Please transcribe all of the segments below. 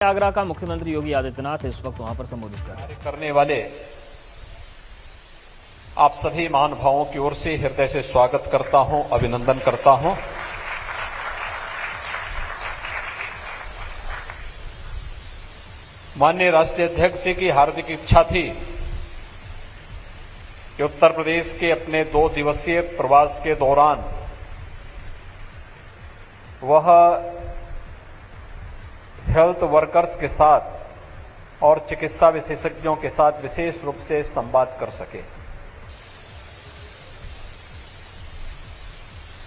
आगरा का मुख्यमंत्री योगी आदित्यनाथ इस वक्त वहां पर संबोधित करने वाले आप सभी महानुभावों की ओर से हृदय से स्वागत करता हूं, अभिनंदन करता हूं। माननीय राष्ट्रीय अध्यक्ष जी की हार्दिक इच्छा थी कि उत्तर प्रदेश के अपने 2 दिवसीय प्रवास के दौरान वह हेल्थ वर्कर्स के साथ और चिकित्सा विशेषज्ञों के साथ विशेष रूप से संवाद कर सके,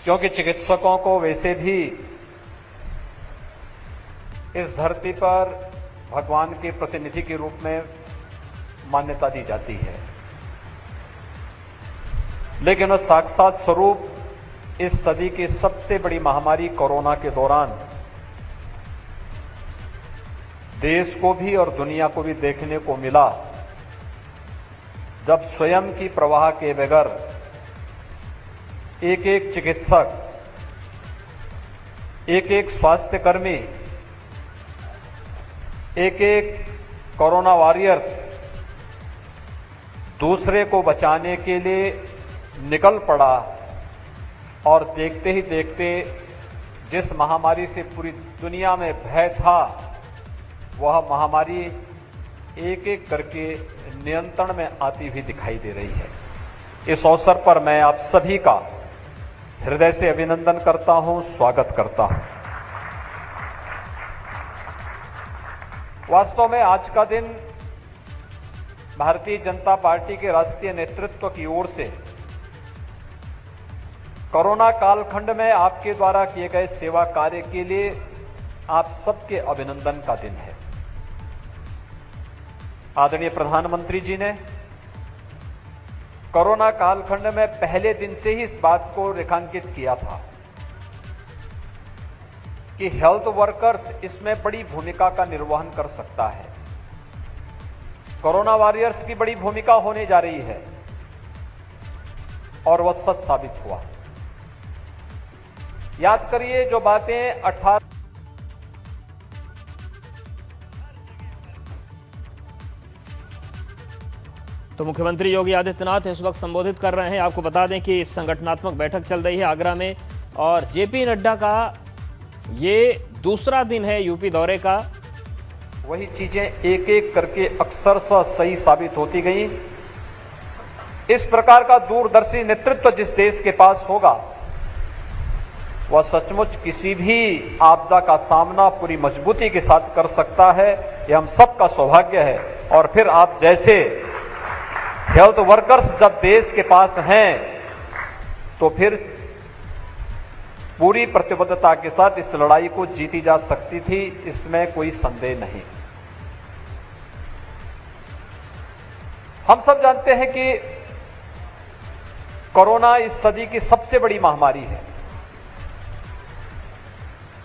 क्योंकि चिकित्सकों को वैसे भी इस धरती पर भगवान के प्रतिनिधि के रूप में मान्यता दी जाती है, लेकिन वह साक्षात स्वरूप इस सदी की सबसे बड़ी महामारी कोरोना के दौरान देश को भी और दुनिया को भी देखने को मिला, जब स्वयं की प्रवाह के बगैर एक एक चिकित्सक, एक एक स्वास्थ्यकर्मी, एक एक कोरोना वॉरियर्स दूसरे को बचाने के लिए निकल पड़ा और देखते ही देखते जिस महामारी से पूरी दुनिया में भय था, वह महामारी एक एक करके नियंत्रण में आती हुई दिखाई दे रही है। इस अवसर पर मैं आप सभी का हृदय से अभिनंदन करता हूं, स्वागत करता हूं। वास्तव में आज का दिन भारतीय जनता पार्टी के राष्ट्रीय नेतृत्व की ओर से कोरोना कालखंड में आपके द्वारा किए गए सेवा कार्य के लिए आप सबके अभिनंदन का दिन है। आदरणीय प्रधानमंत्री जी ने कोरोना कालखंड में पहले दिन से ही इस बात को रेखांकित किया था कि हेल्थ वर्कर्स इसमें बड़ी भूमिका का निर्वहन कर सकता है। कोरोना वॉरियर्स की बड़ी भूमिका होने जा रही है और वह सच साबित हुआ। याद करिए जो बातें 18 तो मुख्यमंत्री योगी आदित्यनाथ इस वक्त संबोधित कर रहे हैं। आपको बता दें कि संगठनात्मक बैठक चल रही है आगरा में और जेपी नड्डा का ये दूसरा दिन है यूपी दौरे का। वही चीजें एक एक करके अक्सरशः सही साबित होती गई। इस प्रकार का दूरदर्शी नेतृत्व जिस देश के पास होगा, वह सचमुच किसी भी आपदा का सामना पूरी मजबूती के साथ कर सकता है। यह हम सबका सौभाग्य है। और फिर आप जैसे हेल्थ वर्कर्स जब देश के पास हैं, तो फिर पूरी प्रतिबद्धता के साथ इस लड़ाई को जीती जा सकती थी, इसमें कोई संदेह नहीं। हम सब जानते हैं कि कोरोना इस सदी की सबसे बड़ी महामारी है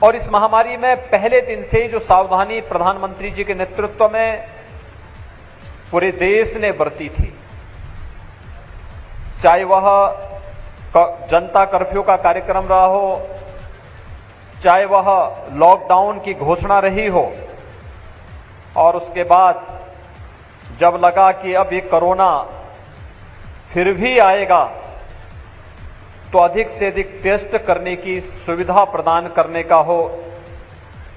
और इस महामारी में पहले दिन से ही जो सावधानी प्रधानमंत्री जी के नेतृत्व में पूरे देश ने बरती थी, चाहे वह जनता कर्फ्यू का कार्यक्रम रहा हो, चाहे वह लॉकडाउन की घोषणा रही हो, और उसके बाद जब लगा कि अब ये कोरोना फिर भी आएगा तो अधिक से अधिक टेस्ट करने की सुविधा प्रदान करने का हो,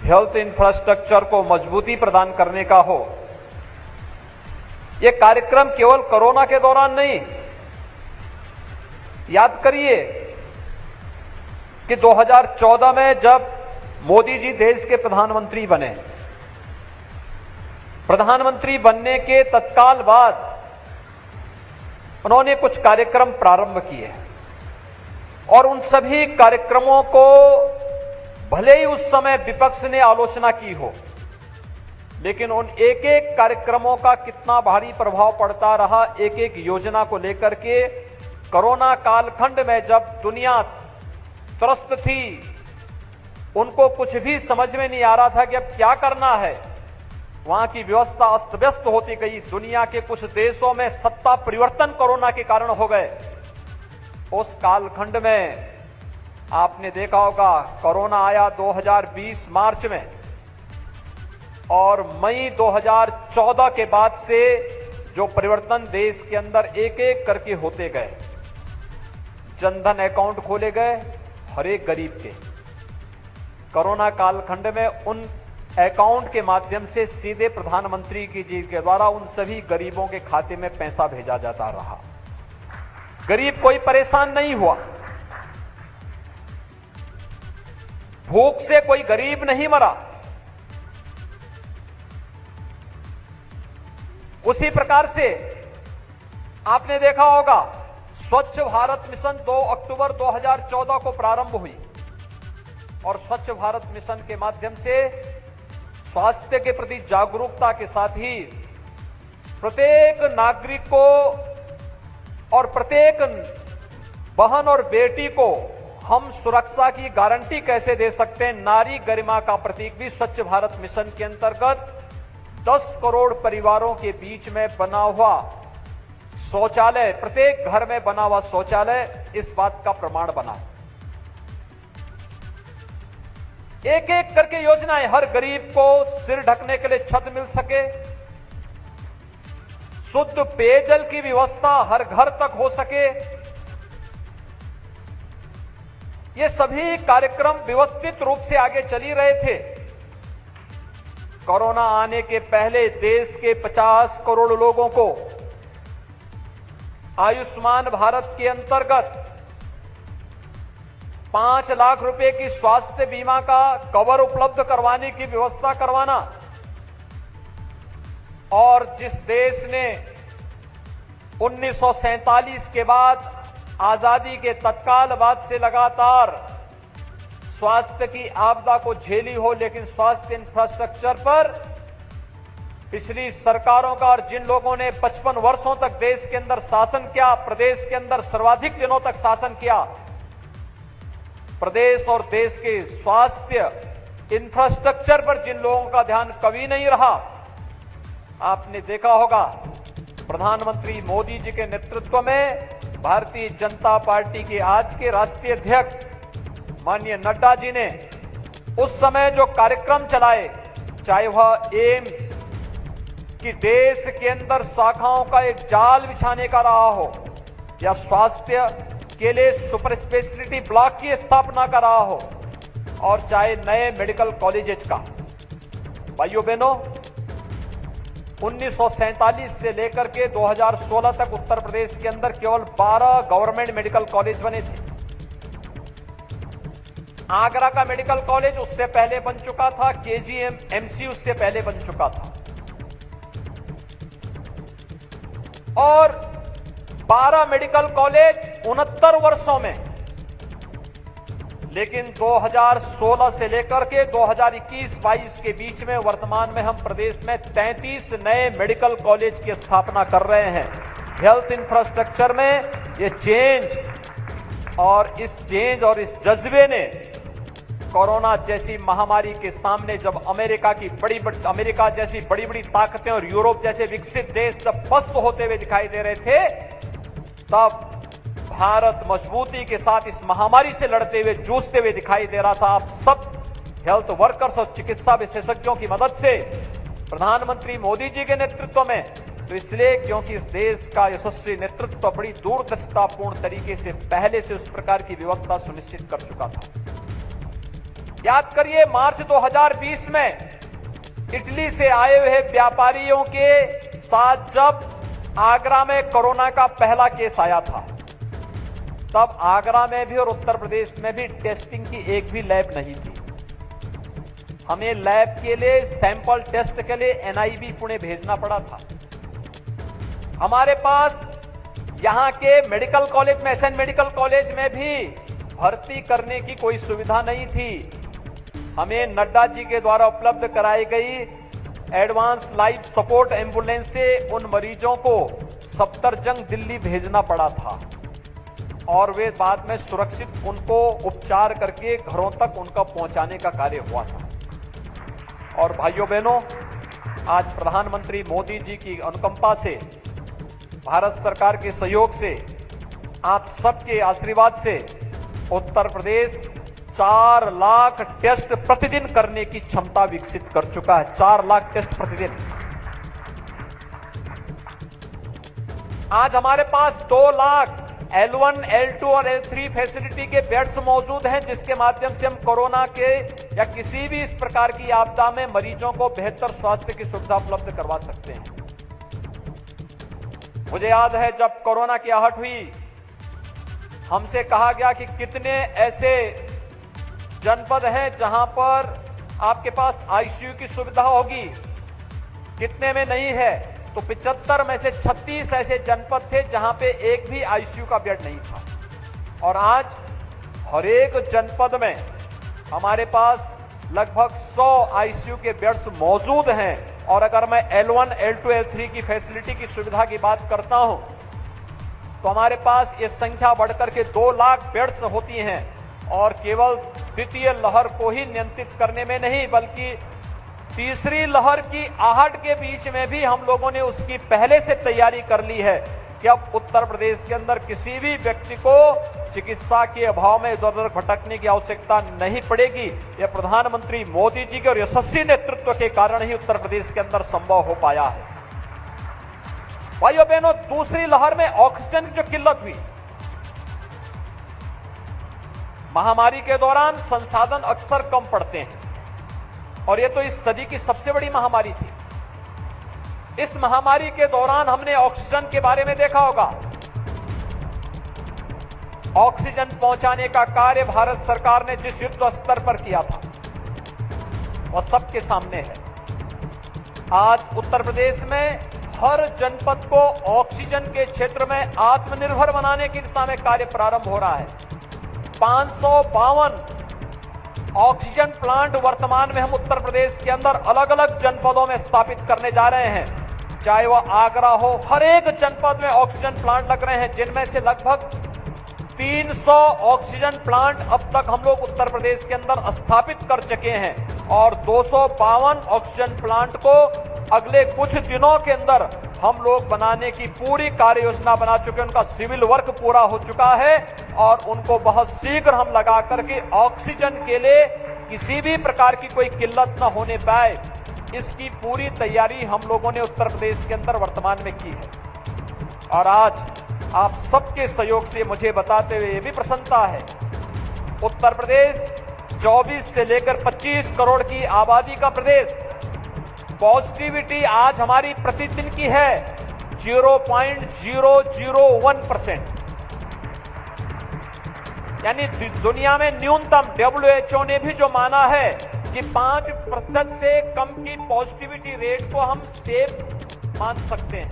हेल्थ इंफ्रास्ट्रक्चर को मजबूती प्रदान करने का हो। यह कार्यक्रम केवल कोरोना के दौरान नहीं, याद करिए कि 2014 में जब मोदी जी देश के प्रधानमंत्री बने, प्रधानमंत्री बनने के तत्काल बाद उन्होंने कुछ कार्यक्रम प्रारंभ किए और उन सभी कार्यक्रमों को भले ही उस समय विपक्ष ने आलोचना की हो, लेकिन उन एक एक कार्यक्रमों का कितना भारी प्रभाव पड़ता रहा। एक एक योजना को लेकर के कोरोना कालखंड में जब दुनिया त्रस्त थी, उनको कुछ भी समझ में नहीं आ रहा था कि अब क्या करना है। वहां की व्यवस्था अस्त व्यस्त होती गई। दुनिया के कुछ देशों में सत्ता परिवर्तन कोरोना के कारण हो गए। उस कालखंड में आपने देखा होगा, कोरोना आया 2020 मार्च में और मई 2014 के बाद से जो परिवर्तन देश के अंदर एक एक करके होते गए, जनधन अकाउंट खोले गए हर एक गरीब के। कोरोना कालखंड में उन अकाउंट के माध्यम से सीधे प्रधानमंत्री जी के द्वारा उन सभी गरीबों के खाते में पैसा भेजा जाता रहा। गरीब कोई परेशान नहीं हुआ, भूख से कोई गरीब नहीं मरा। उसी प्रकार से आपने देखा होगा स्वच्छ भारत मिशन 2 अक्टूबर 2014 को प्रारंभ हुई और स्वच्छ भारत मिशन के माध्यम से स्वास्थ्य के प्रति जागरूकता के साथ ही प्रत्येक नागरिक को और प्रत्येक बहन और बेटी को हम सुरक्षा की गारंटी कैसे दे सकते हैं, नारी गरिमा का प्रतीक भी स्वच्छ भारत मिशन के अंतर्गत 10 करोड़ परिवारों के बीच में बना हुआ शौचालय, प्रत्येक घर में बना हुआ शौचालय इस बात का प्रमाण बना। एक एक करके योजनाएं, हर गरीब को सिर ढकने के लिए छत मिल सके, शुद्ध पेयजल की व्यवस्था हर घर तक हो सके, ये सभी कार्यक्रम व्यवस्थित रूप से आगे चली रहे थे। कोरोना आने के पहले देश के 50 करोड़ लोगों को आयुष्मान भारत के अंतर्गत 5 लाख रुपए की स्वास्थ्य बीमा का कवर उपलब्ध करवाने की व्यवस्था करवाना, और जिस देश ने 1947 के बाद आजादी के तत्काल बाद से लगातार स्वास्थ्य की आपदा को झेली हो, लेकिन स्वास्थ्य इंफ्रास्ट्रक्चर पर पिछली सरकारों का और जिन लोगों ने 55 वर्षों तक देश के अंदर शासन किया, प्रदेश के अंदर सर्वाधिक दिनों तक शासन किया, प्रदेश और देश के स्वास्थ्य इंफ्रास्ट्रक्चर पर जिन लोगों का ध्यान कभी नहीं रहा, आपने देखा होगा प्रधानमंत्री मोदी जी के नेतृत्व में भारतीय जनता पार्टी के आज के राष्ट्रीय अध्यक्ष माननीय नड्डा जी ने उस समय जो कार्यक्रम चलाए, चाहे वह एम्स कि देश के अंदर शाखाओं का एक जाल बिछाने का रहा हो, या स्वास्थ्य के लिए सुपर स्पेशलिटी ब्लॉक की स्थापना का रहा हो, और चाहे नए मेडिकल कॉलेजेस का। भाइयों बहनों, 1947 से लेकर के 2016 तक उत्तर प्रदेश के अंदर केवल 12 गवर्नमेंट मेडिकल कॉलेज बने थे। आगरा का मेडिकल कॉलेज उससे पहले बन चुका था, KGM-MC उससे पहले बन चुका था, और 12 मेडिकल कॉलेज 69 वर्षों में। लेकिन 2016 से लेकर के 2021-22 के बीच में वर्तमान में हम प्रदेश में 33 नए मेडिकल कॉलेज की स्थापना कर रहे हैं। हेल्थ इंफ्रास्ट्रक्चर में ये चेंज और इस जज्बे ने कोरोना जैसी महामारी के सामने जब अमेरिका जैसी बड़ी बड़ी ताकतें और यूरोप जैसे विकसित देश जब पस्त होते हुए दिखाई दे रहे थे, तब भारत मजबूती के साथ इस महामारी से लड़ते हुए, जूझते हुए दिखाई दे रहा था। आप सब हेल्थ वर्कर्स और चिकित्सा विशेषज्ञों की मदद से प्रधानमंत्री मोदी जी के नेतृत्व में, तो इसलिए क्योंकि इस देश का यशस्वी नेतृत्व बड़ी दूरदृष्टापूर्ण तरीके से पहले से उस प्रकार की व्यवस्था सुनिश्चित कर चुका था। याद करिए, मार्च 2020 में इटली से आए हुए व्यापारियों के साथ जब आगरा में कोरोना का पहला केस आया था, तब आगरा में भी और उत्तर प्रदेश में भी टेस्टिंग की एक भी लैब नहीं थी। हमें लैब के लिए, सैंपल टेस्ट के लिए NIB पुणे भेजना पड़ा था। हमारे पास यहां के मेडिकल कॉलेज में, SN मेडिकल कॉलेज में भी भर्ती करने की कोई सुविधा नहीं थी। हमें नड्डा जी के द्वारा उपलब्ध कराई गई एडवांस लाइफ सपोर्ट एम्बुलेंस से उन मरीजों को सफदरजंग दिल्ली भेजना पड़ा था, और वे बाद में सुरक्षित उनको उपचार करके घरों तक उनका पहुंचाने का कार्य हुआ था। और भाइयों बहनों, आज प्रधानमंत्री मोदी जी की अनुकंपा से, भारत सरकार के सहयोग से, आप सबके आशीर्वाद से उत्तर प्रदेश 4 लाख टेस्ट प्रतिदिन करने की क्षमता विकसित कर चुका है। 4 लाख टेस्ट प्रतिदिन। आज हमारे पास 2 लाख L1, L2 और L3 फैसिलिटी के बेड्स मौजूद हैं, जिसके माध्यम से हम कोरोना के या किसी भी इस प्रकार की आपदा में मरीजों को बेहतर स्वास्थ्य की सुविधा उपलब्ध करवा सकते हैं। मुझे याद है जब कोरोना की आहट हुई, हमसे कहा गया कि कितने ऐसे जनपद हैं जहां पर आपके पास आईसीयू की सुविधा होगी, कितने में नहीं है। तो 75 में से 36 ऐसे जनपद थे जहां पे एक भी आईसीयू का बेड नहीं था। और आज हर एक जनपद में हमारे पास लगभग 100 आईसीयू के बेड्स मौजूद हैं। और अगर मैं L1, L2, L3 की फैसिलिटी की सुविधा की बात करता हूं तो हमारे पास ये संख्या बढ़कर के 2 लाख बेड्स होती हैं। और केवल द्वितीय लहर को ही नियंत्रित करने में नहीं, बल्कि तीसरी लहर की आहट के बीच में भी हम लोगों ने उसकी पहले से तैयारी कर ली है कि अब उत्तर प्रदेश के अंदर किसी भी व्यक्ति को चिकित्सा के अभाव में इधर उधर भटकने की आवश्यकता नहीं पड़ेगी। यह प्रधानमंत्री मोदी जी के और यशस्वी नेतृत्व के कारण ही उत्तर प्रदेश के अंदर संभव हो पाया है। भाइयों बहनों, दूसरी लहर में ऑक्सीजन की जो किल्लत हुई, महामारी के दौरान संसाधन अक्सर कम पड़ते हैं और यह तो इस सदी की सबसे बड़ी महामारी थी। इस महामारी के दौरान हमने ऑक्सीजन के बारे में देखा होगा। ऑक्सीजन पहुंचाने का कार्य भारत सरकार ने जिस युद्ध स्तर पर किया था वह सबके सामने है। आज उत्तर प्रदेश में हर जनपद को ऑक्सीजन के क्षेत्र में आत्मनिर्भर बनाने की दिशा में कार्य प्रारंभ हो रहा है। 552 ऑक्सीजन प्लांट वर्तमान में हम उत्तर प्रदेश के अंदर अलग अलग जनपदों में स्थापित करने जा रहे हैं। चाहे वह आगरा हो, हर एक जनपद में ऑक्सीजन प्लांट लग रहे हैं, जिनमें से लगभग 300 ऑक्सीजन प्लांट अब तक हम लोग उत्तर प्रदेश के अंदर स्थापित कर चुके हैं। और 252 ऑक्सीजन प्लांट को अगले कुछ दिनों के अंदर हम लोग बनाने की पूरी कार्य योजना बना चुके हैं। उनका सिविल वर्क पूरा हो चुका है और उनको बहुत शीघ्र हम लगा करके ऑक्सीजन के लिए किसी भी प्रकार की कोई किल्लत न होने पाए, इसकी पूरी तैयारी हम लोगों ने उत्तर प्रदेश के अंदर वर्तमान में की है। और आज आप सबके सहयोग से मुझे बताते हुए ये भी प्रसन्नता है, उत्तर प्रदेश 24 से लेकर 25 करोड़ की आबादी का प्रदेश, पॉजिटिविटी आज हमारी प्रतिदिन की है 0.001%, यानी दुनिया में न्यूनतम WHO ने भी जो माना है कि 5% से कम की पॉजिटिविटी रेट को हम सेफ मान सकते हैं,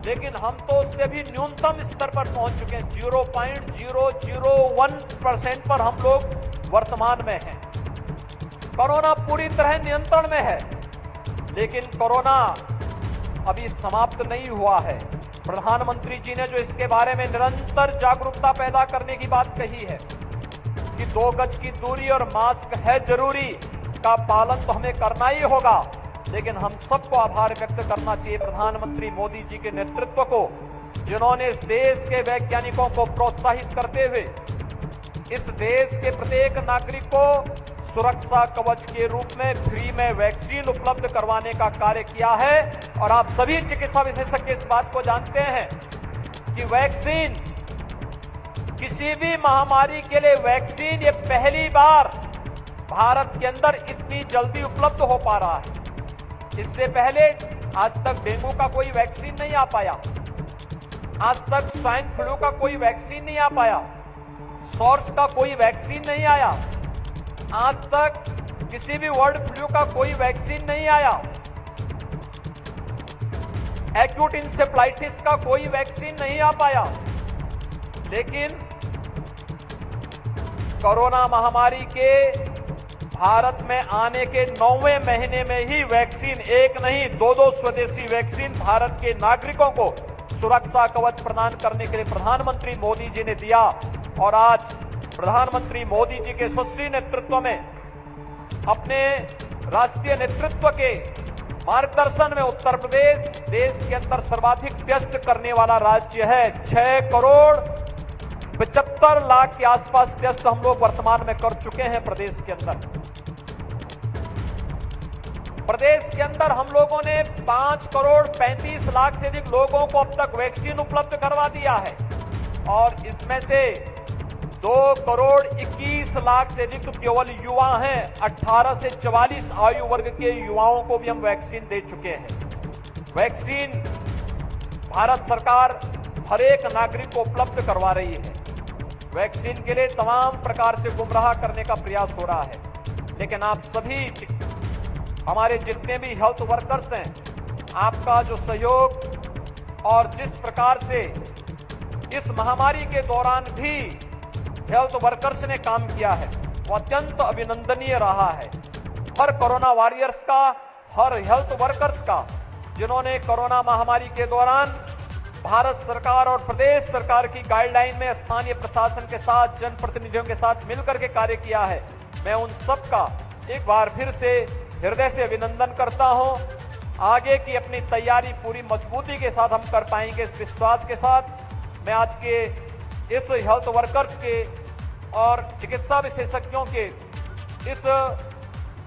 लेकिन हम तो उससे भी न्यूनतम स्तर पर पहुंच चुके हैं। 0.001% पर हम लोग वर्तमान में हैं। कोरोना पूरी तरह नियंत्रण में है, लेकिन कोरोना अभी समाप्त नहीं हुआ है। प्रधानमंत्री जी ने जो इसके बारे में निरंतर जागरूकता पैदा करने की बात कही है कि 2 गज की दूरी और मास्क है जरूरी का पालन तो हमें करना ही होगा, लेकिन हम सबको आभार व्यक्त करना चाहिए प्रधानमंत्री मोदी जी के नेतृत्व को, जिन्होंने इस देश के वैज्ञानिकों को प्रोत्साहित करते हुए इस देश के प्रत्येक नागरिक को सुरक्षा कवच के रूप में फ्री में वैक्सीन उपलब्ध करवाने का कार्य किया है। और आप सभी चिकित्सा विशेषज्ञ इस बात को जानते हैं कि वैक्सीन, किसी भी महामारी के लिए वैक्सीन ये पहली बार भारत के अंदर इतनी जल्दी उपलब्ध हो पा रहा है। इससे पहले आज तक डेंगू का कोई वैक्सीन नहीं आ पाया, आज तक स्वाइन फ्लू का कोई वैक्सीन नहीं आ पाया, सॉर्स का कोई वैक्सीन नहीं आया, आज तक किसी भी बर्ड फ्लू का कोई वैक्सीन नहीं आया, एक्यूट इंसेफ्लाइटिस का कोई वैक्सीन नहीं आ पाया। लेकिन कोरोना महामारी के भारत में आने के 9वें महीने में ही वैक्सीन, एक नहीं 2 स्वदेशी वैक्सीन भारत के नागरिकों को सुरक्षा कवच प्रदान करने के लिए प्रधानमंत्री मोदी जी ने दिया। और आज प्रधानमंत्री मोदी जी के यशस्वी नेतृत्व में, अपने राष्ट्रीय नेतृत्व के मार्गदर्शन में उत्तर प्रदेश देश के अंदर सर्वाधिक टेस्ट करने वाला राज्य है। 75 लाख के आसपास टेस्ट हम लोग वर्तमान में कर चुके हैं प्रदेश के अंदर। प्रदेश के अंदर हम लोगों ने 5 करोड़ 35 लाख से अधिक लोगों को अब तक वैक्सीन उपलब्ध करवा दिया है और इसमें से 2 करोड़ 21 लाख से अधिक तो केवल युवा हैं। 18 से 44 आयु वर्ग के युवाओं को भी हम वैक्सीन दे चुके हैं। वैक्सीन भारत सरकार हर एक नागरिक को उपलब्ध करवा रही है। वैक्सीन के लिए तमाम प्रकार से गुमराह करने का प्रयास हो रहा है, लेकिन आप सभी हमारे जितने भी हेल्थ वर्कर्स हैं, आपका जो सहयोग और जिस प्रकार से इस महामारी के दौरान भी हेल्थ वर्कर्स ने काम किया है वो अत्यंत अभिनंदनीय रहा है। हर कोरोना वॉरियर्स का, हर हेल्थ वर्कर्स का, जिन्होंने कोरोना महामारी के दौरान भारत सरकार और प्रदेश सरकार की गाइडलाइन में स्थानीय प्रशासन के साथ, जनप्रतिनिधियों के साथ मिलकर के कार्य किया है, मैं उन सब का एक बार फिर से हृदय से अभिनंदन करता हूं। आगे की अपनी तैयारी पूरी मजबूती के साथ हम कर पाएंगे, इस विश्वास के साथ मैं आज के इस हेल्थ वर्कर्स के और चिकित्सा विशेषज्ञों के इस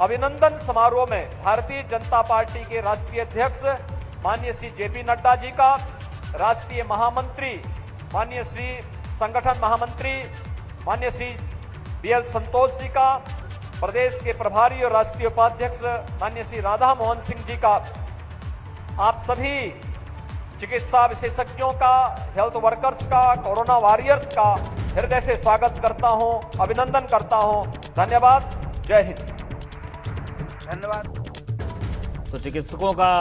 अभिनंदन समारोह में भारतीय जनता पार्टी के राष्ट्रीय अध्यक्ष माननीय श्री जेपी नड्डा जी का, राष्ट्रीय महामंत्री माननीय श्री संगठन महामंत्री माननीय श्री बीएल संतोष जी का, प्रदेश के प्रभारी और राष्ट्रीय उपाध्यक्ष माननीय श्री राधा मोहन सिंह जी का, आप सभी चिकित्सा विशेषज्ञों का, हेल्थ वर्कर्स का, कोरोना वॉरियर्स का हृदय से स्वागत करता हूं, अभिनंदन करता हूं। धन्यवाद। जय हिंद। धन्यवाद। तो चिकित्सकों का,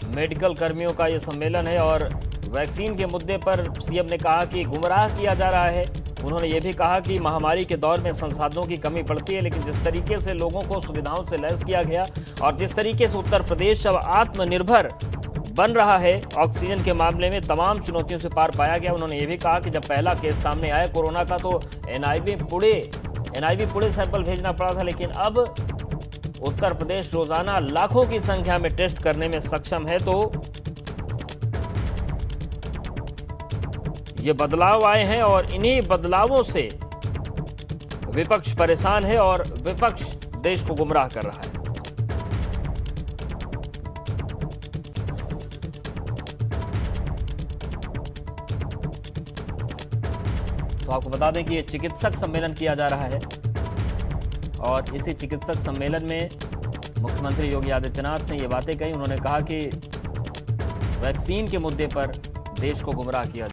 मेडिकल कर्मियों का ये सम्मेलन है और वैक्सीन के मुद्दे पर सीएम ने कहा कि गुमराह किया जा रहा है। उन्होंने ये भी कहा कि महामारी के दौर में संसाधनों की कमी पड़ती है, लेकिन जिस तरीके से लोगों को सुविधाओं से लैस किया गया और जिस तरीके से उत्तर प्रदेश अब आत्मनिर्भर बन रहा है ऑक्सीजन के मामले में, तमाम चुनौतियों से पार पाया गया। उन्होंने ये भी कहा कि जब पहला केस सामने आया कोरोना का तो एनआईवी पुणे सैंपल भेजना पड़ा था, लेकिन अब उत्तर प्रदेश रोजाना लाखों की संख्या में टेस्ट करने में सक्षम है। तो ये बदलाव आए हैं और इन्हीं बदलावों से विपक्ष परेशान है और विपक्ष देश को गुमराह कर रहा है। तो आपको बता दें कि ये चिकित्सक सम्मेलन किया जा रहा है और इसी चिकित्सक सम्मेलन में मुख्यमंत्री योगी आदित्यनाथ ने ये बातें कही। उन्होंने कहा कि वैक्सीन के मुद्दे पर देश को गुमराह किया